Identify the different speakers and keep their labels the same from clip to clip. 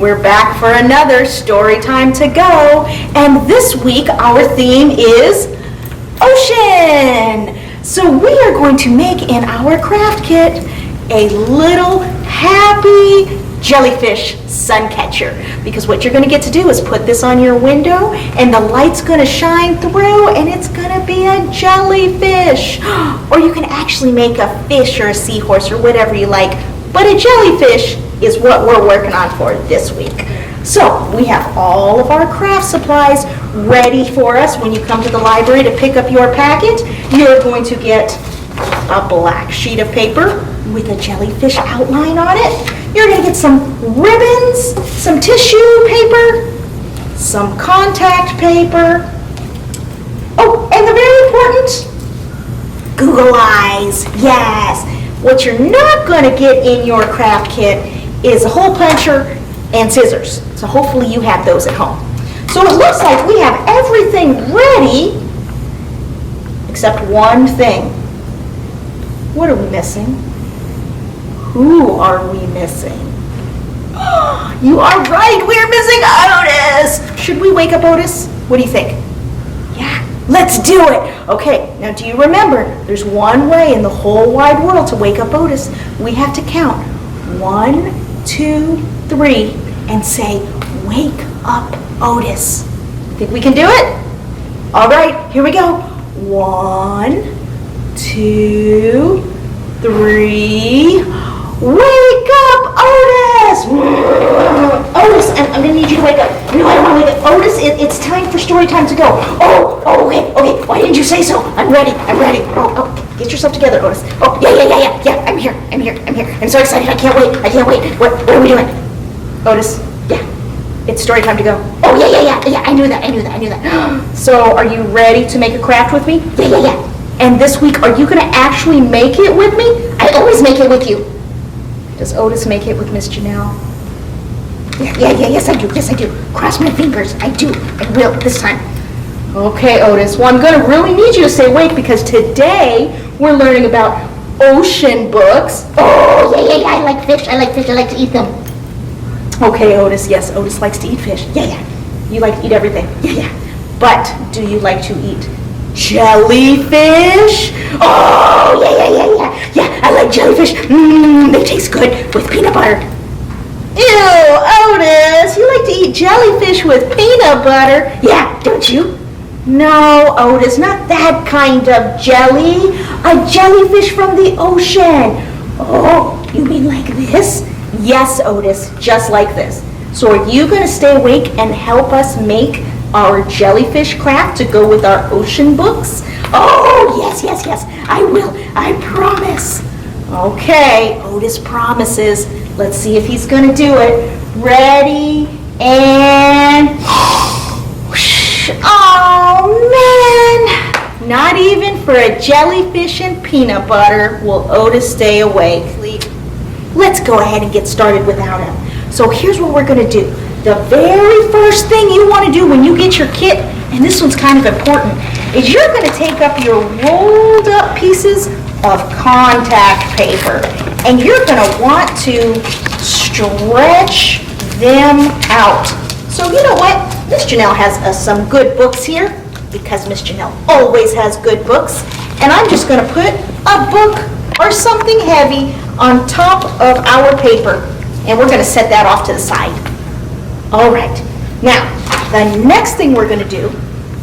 Speaker 1: we're back for another story time to go. And this week our theme is ocean. So we are going to make in our craft kit a little happy jellyfish suncatcher. Because what you're going to get to do is put this on your window and the light's going to shine through and it's going to be a jellyfish. Or you can actually make a fish or a seahorse or whatever you like. But a jellyfish is what we're working on for this week. So we have all of our craft supplies ready for us. When you come to the library to pick up your packet, you're going to get a black sheet of paper with a jellyfish outline on it. You're going to get some ribbons, some tissue paper, some contact paper. Oh, and the very important Google Eyes. Yes. What you're not going to get in your craft kit is a hole puncher and scissors. So hopefully you have those at home. So it looks like we have everything ready except one thing. What are we missing? Who are we missing? You are right, we're missing Otis. Should we wake up Otis? What do you think? Yeah, let's do it. Okay, now do you remember, there's one way in the whole wide world to wake up Otis. We have to count 1, 2, 3 and say, wake up Otis. Think we can do it? All right, here we go. 1, 2, 3. Wake up Otis! Otis, I'm gonna need you to wake up. No, I don't wanna wake up. Otis, it's time for story time to go. Oh, okay. Why didn't you say so? I'm ready. Oh, get yourself together, Otis. Oh, yeah, I'm here. I'm so excited, I can't wait. What are we doing? Otis, yeah, it's story time to go. Oh, yeah, I knew that. So, are you ready to make a craft with me? Yeah. And this week, are you gonna actually make it with me? I always make it with you. Does Otis make it with Miss Janelle? Yes, I do. Cross my fingers. I will this time. Okay, Otis. Well, I'm going to really need you to stay awake because today we're learning about ocean books. Oh, yeah. I like fish. I like to eat them. Okay, Otis. Yes, Otis likes to eat fish. Yeah. You like to eat everything. Yeah. But do you like to eat jellyfish? Oh, yeah. I like jellyfish. They taste good with peanut butter. Ew, Otis, you like to eat jellyfish with peanut butter? Yeah, don't you? No, Otis, not that kind of jelly. A jellyfish from the ocean. Oh, you mean like this? Yes, Otis, just like this. So are you going to stay awake and help us make our jellyfish craft to go with our ocean books? Oh, yes. I will. I promise. Okay, Otis promises. Let's see if he's going to do it. Ready, and... Oh, man. Not even for a jellyfish and peanut butter will Otis stay awake. Let's go ahead and get started without him. So here's what we're going to do. The very first thing you want to do when you get your kit, and this one's kind of important, is you're going to take up your rolled up pieces of contact paper, and you're going to want to stretch them out. So you know what? Miss Janelle has some good books here, because Miss Janelle always has good books, and I'm just going to put a book or something heavy on top of our paper, and we're going to set that off to the side. All right. Now, the next thing we're going to do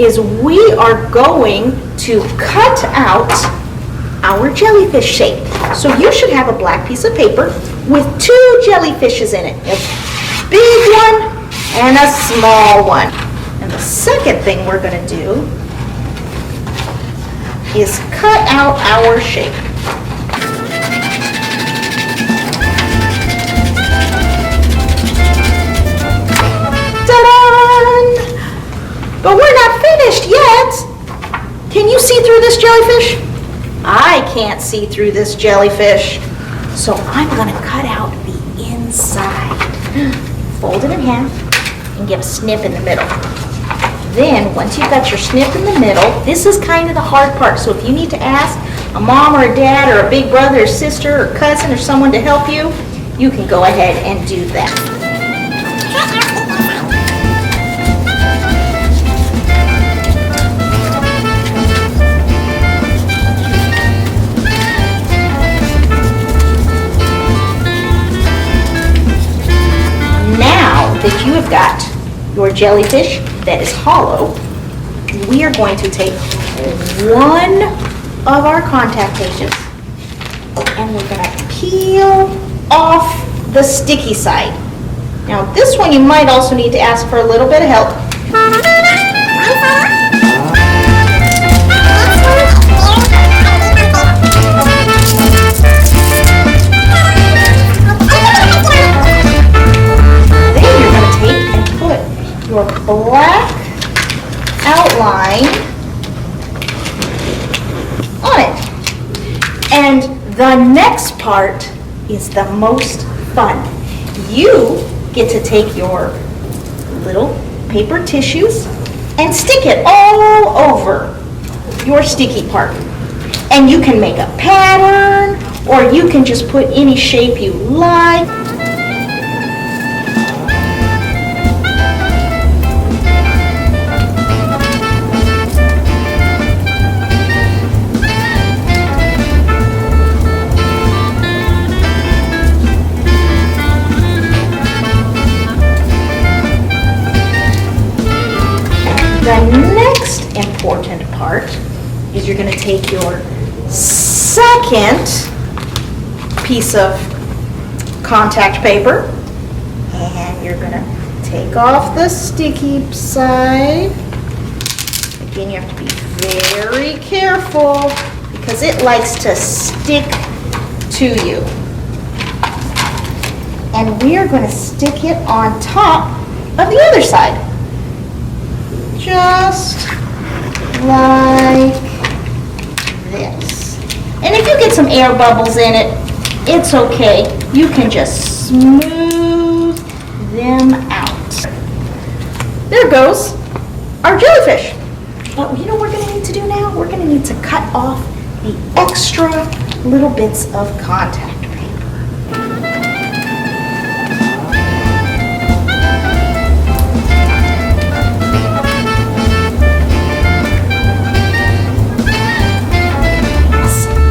Speaker 1: is we are going to cut out our jellyfish shape. So you should have a black piece of paper with 2 jellyfishes in it. A big one and a small one. And the second thing we're going to do is cut out our shape. But we're not finished yet. Can you see through this jellyfish? I can't see through this jellyfish. So I'm going to cut out the inside. Fold it in half and give a snip in the middle. Then, once you've got your snip in the middle, this is kind of the hard part. So if you need to ask a mom or a dad or a big brother or sister or cousin or someone to help you, you can go ahead and do that. your jellyfish that is hollow, we are going to take one of our contact pages and we're going to peel off the sticky side. Now this one you might also need to ask for a little bit of help. Then you're going to take and put your black outline on it. And the next part is the most fun. You get to take your little paper tissues and stick it all over your sticky part. And you can make a pattern, or you can just put any shape you like. The next important part is you're going to take your second piece of contact paper and you're going to take off the sticky side. Again, you have to be very careful because it likes to stick to you. And we are going to stick it on top of the other side. Just like this. And if you get some air bubbles in it, it's okay. You can just smooth them out. There goes our jellyfish. But you know what we're going to need to do now? We're going to need to cut off the extra little bits of contact paper.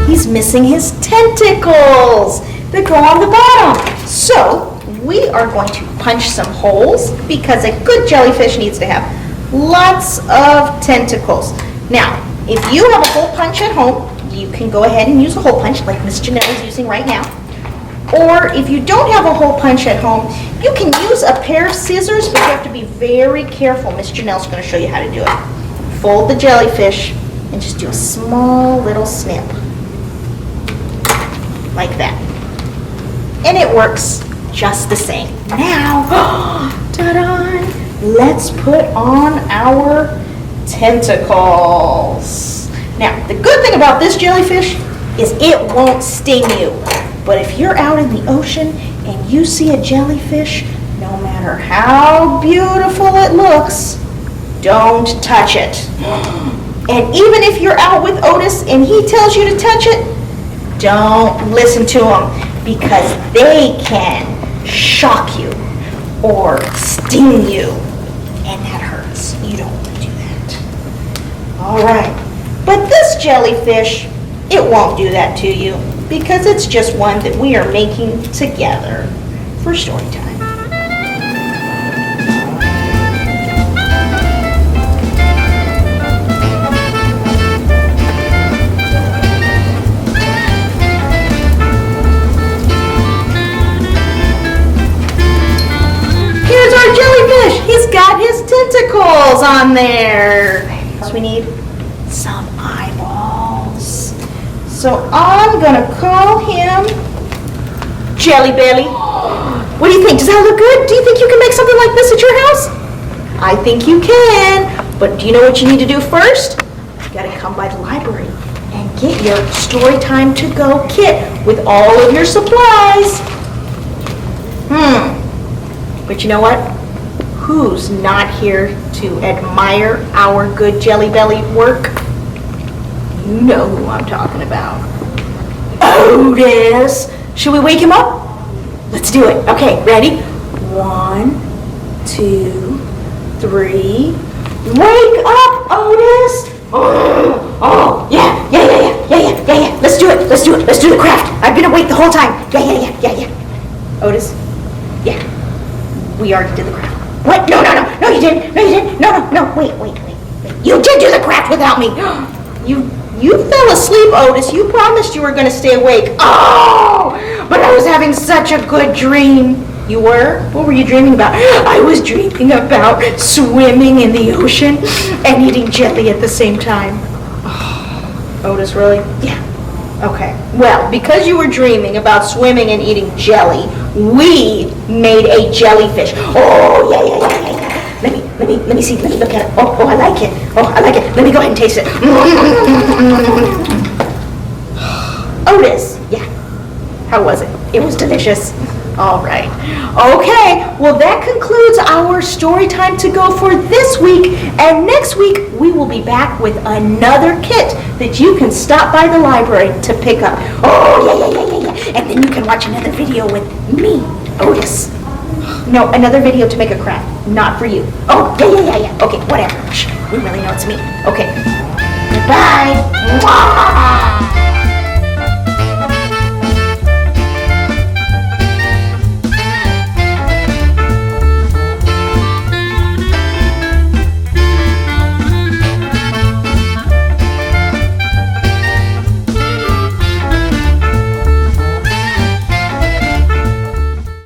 Speaker 1: He's missing his tentacles that go on the bottom. So we are going to punch some holes because a good jellyfish needs to have lots of tentacles. Now, if you have a hole punch at home, you can go ahead and use a hole punch like Miss Janelle is using right now. Or if you don't have a hole punch at home, you can use a pair of scissors, but you have to be very careful. Miss Janelle's going to show you how to do it. Fold the jellyfish and just do a small little snip. Like that. And it works just the same. Now, ta-da! Let's put on our tentacles. Now, the good thing about this jellyfish is it won't sting you. But if you're out in the ocean and you see a jellyfish, no matter how beautiful it looks, don't touch it. And even if you're out with Otis and he tells you to touch it, don't listen to them because they can shock you or sting you, and that hurts. You don't want to do that. All right, but this jellyfish, it won't do that to you because it's just one that we are making together for story time. He's got his tentacles on there. So we need some eyeballs. So I'm gonna call him Jelly Belly. What do you think? Does that look good? Do you think you can make something like this at your house? I think you can. But do you know what you need to do first? You gotta come by the library and get your Storytime to Go kit with all of your supplies. But you know what? Who's not here to admire our good Jelly Belly work? You know who I'm talking about. Otis! Should we wake him up? Let's do it. Okay, ready? 1, 2, 3. Wake up, Otis! Oh, yeah. Let's do it. Let's do the craft. I've been awake the whole time. Yeah. Otis? Yeah. We already did the craft. What? No, you without me. You fell asleep, Otis. You promised you were going to stay awake. Oh, but I was having such a good dream. You were? What were you dreaming about? I was dreaming about swimming in the ocean and eating jelly at the same time. Otis, really? Yeah. Okay. Well, because you were dreaming about swimming and eating jelly, we made a jellyfish. Oh, yeah. Let me see. Let me look at it. Oh, I like it. Let me go ahead and taste it. Otis, yeah. How was it? It was delicious. All right. Okay, well that concludes our story time to go for this week. And next week, we will be back with another kit that you can stop by the library to pick up. Oh, yeah. And then you can watch another video with me, Otis. No, another video to make a craft, not for you. Oh, yeah. Okay, whatever. Shh, we really know it's me. Okay. Goodbye. Mwah!